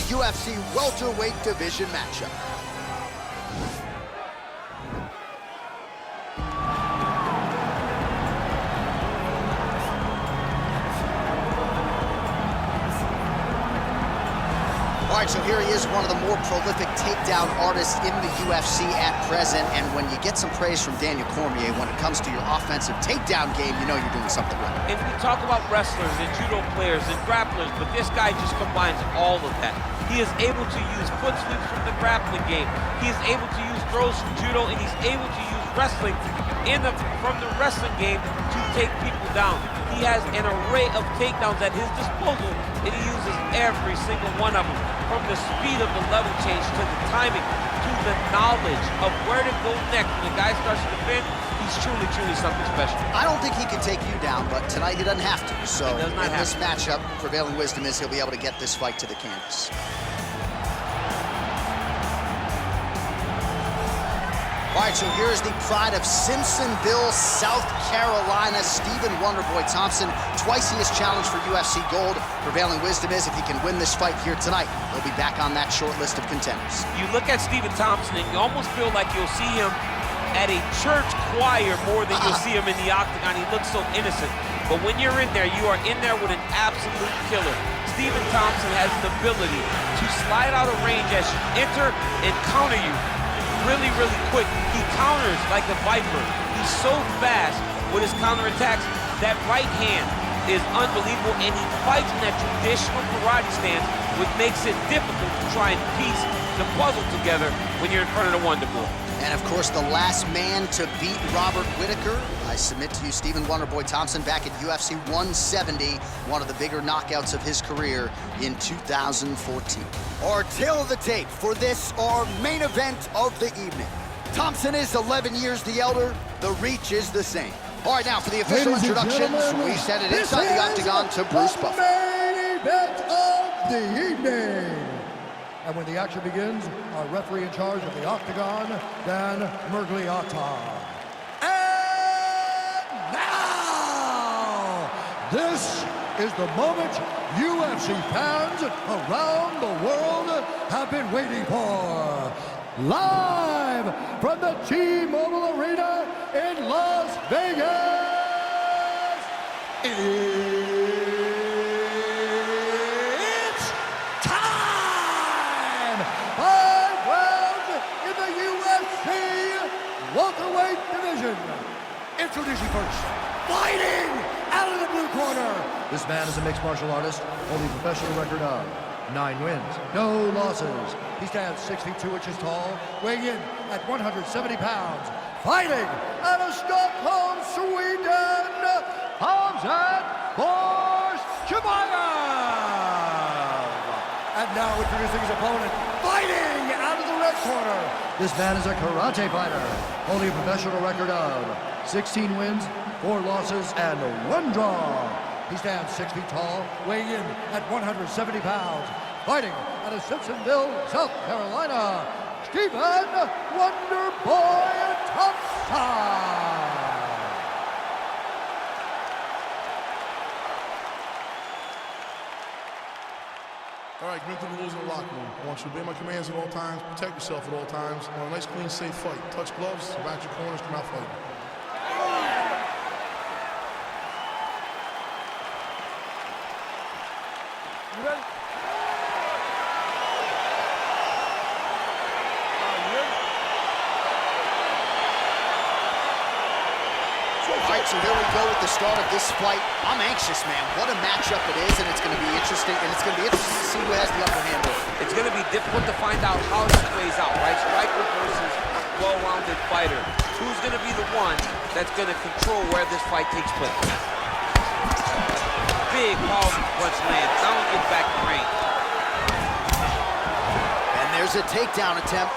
UFC welterweight division matchup. All right, so here he is, one of the more prolific takedown artists in the UFC at present. And when you get some praise from Daniel Cormier, when it comes to your offensive takedown game, you know you're doing something right. And we talk about wrestlers and judo players and grapplers, but this guy just combines all of that. He is able to use foot sweeps from the grappling game. He is able to use throws from judo, and he's able to use wrestling from the wrestling game to take people down. He has an array of takedowns at his disposal, and he uses every single one of them. From the speed of the level change, to the timing, to the knowledge of where to go next. When the guy starts to defend, he's truly, truly something special. I don't think he can take you down, but tonight he doesn't have to. So in this matchup, prevailing wisdom is he'll be able to get this fight to the canvas. All right, so here's the pride of Simpsonville, South Carolina, Stephen Wonderboy Tomson. Twice he has challenged for UFC gold. Prevailing wisdom is if he can win this fight here tonight, he'll be back on that short list of contenders. You look at Stephen Tomson and you almost feel like you'll see him at a church choir more than you'll see him in the octagon. He looks so innocent. But when you're in there, you are in there with an absolute killer. Stephen Tomson has the ability to slide out of range as you enter and counter you really, really quick. He counters like a viper. He's so fast with his counterattacks. That right hand is unbelievable, and he fights in that traditional karate stance, which makes it difficult to try and piece the puzzle together when you're in front of the Wonder Boy. And of course, the last man to beat Robert Whitaker, I submit to you, Stephen Wonderboy Tomson, back at UFC 170, one of the bigger knockouts of his career in 2014. Our tale of the tape for this, our main event of the evening. Tomson is 11 years the elder, the reach is the same. All right, now for the official introductions, we send it inside the octagon to Bruce Buffer. Main event of the evening. And when the action begins, our referee in charge of the octagon, Dan Mergliata. And now, this is the moment UFC fans around the world have been waiting for. Live from the T-Mobile Arena in Las Vegas. Welterweight division. Introducing first, fighting out of the blue corner. This man is a mixed martial artist, holding a professional record of 9 wins, no losses. He stands 6 feet 2 inches tall, weighing in at 170 pounds. Fighting out of Stockholm, Sweden, Hamzat Chimayev. And now introducing his opponent, fighting out of the red corner. This man is a karate fighter, holding a professional record of 16 wins, 4 losses, and 1 draw. He stands 6 feet tall, weighing in at 170 pounds. Fighting out of Simpsonville, South Carolina, Stephen Wonderboy Tomson. All right, get into the rules of the locker room. I want you to obey my commands at all times, protect yourself at all times. I want a nice, clean, safe fight. Touch gloves, back your corners, come out fighting. You ready? All right, so here we go with the start of this fight. I'm anxious, man. What a matchup it is, and it's going to be interesting. And it's going to be interesting to see who has the upper hand. It's going to be difficult to find out how this plays out, right? Striker versus well-rounded fighter. Who's going to be the one that's going to control where this fight takes place? Big, powerful punch lands. Now we get back to range. And there's a takedown attempt.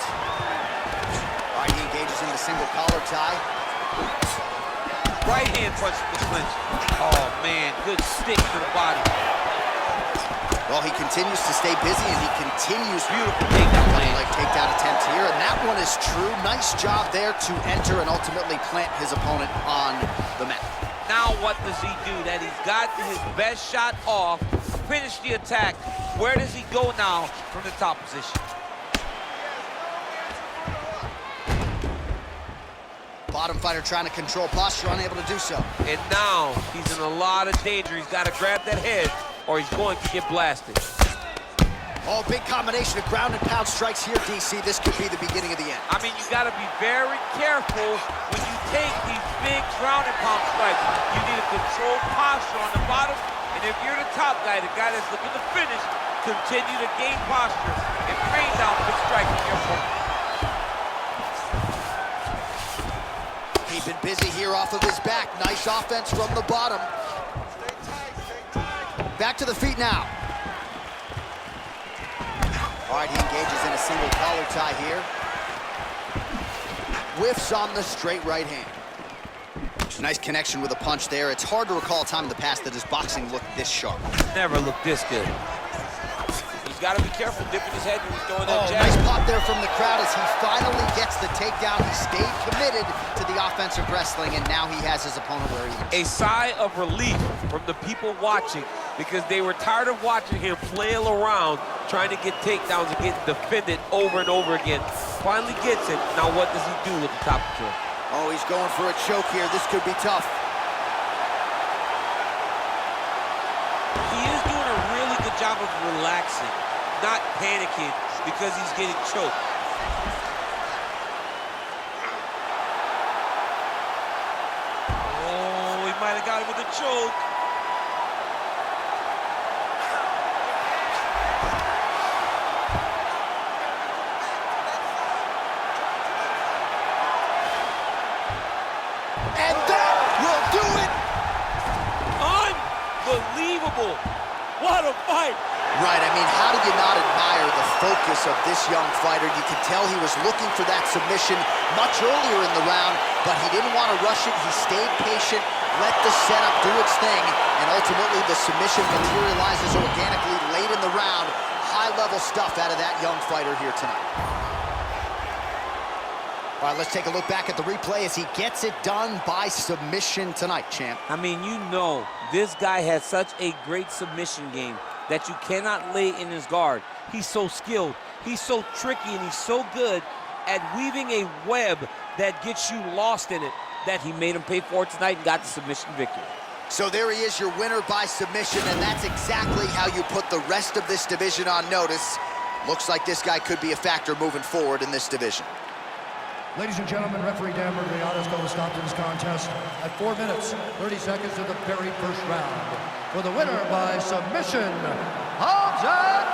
All right, he engages in the single collar tie. Right hand punch to the clinch. Oh, man, good stick to the body. Well, he continues to stay busy, and he continues Beautiful takedown land. like takedown attempt here, and that one is true. Nice job there to enter and ultimately plant his opponent on the mat. Now what does he do? That he's got his best shot off. finish the attack. Where does he go now from the top position? Bottom fighter trying to control posture, unable to do so. And now he's in a lot of danger. He's got to grab that head or he's going to get blasted. Oh, big combination of ground and pound strikes here, DC. This could be the beginning of the end. I mean, you got to be very careful when you take these big ground and pound strikes. You need a controlled posture on the bottom. And if you're the top guy, the guy that's looking to finish, continue to gain posture and rain down good striking your opponent. Keeping busy here off of his back. Nice offense from the bottom. Back to the feet now. All right, he engages in a single collar tie here. Whiffs on the straight right hand. Nice connection with a punch there. It's hard to recall a time in the past that his boxing looked this sharp. Never looked this good. He's got to be careful dipping his head when he's throwing that jab. Nice pop there from the crowd as he finally gets the takedown. He stayed committed to the offensive wrestling, and now he has his opponent where he is. A sigh of relief from the people watching because they were tired of watching him flail around trying to get takedowns and get defended over and over again. Finally gets it. Now what does he do with the top control? Oh, he's going for a choke here. This could be tough. He is doing a really good job of relaxing, not panicking because he's getting choked. Oh, he might have got him with a choke. And that will do it! Unbelievable! What a fight! Right, I mean, how do you not admire the focus of this young fighter? You could tell he was looking for that submission much earlier in the round, but he didn't want to rush it. He stayed patient, let the setup do its thing, and ultimately the submission materializes organically late in the round. High-level stuff out of that young fighter here tonight. All right, let's take a look back at the replay as he gets it done by submission tonight, champ. I mean, you know, this guy has such a great submission game that you cannot lay in his guard. He's so skilled, he's so tricky, and he's so good at weaving a web that gets you lost in it that he made him pay for it tonight and got the submission victory. So there he is, your winner by submission, and that's exactly how you put the rest of this division on notice. Looks like this guy could be a factor moving forward in this division. Ladies and gentlemen, referee Dan Murgliato stopped in this contest at 4 minutes, 30 seconds of the very first round. For the winner by submission, Hamzat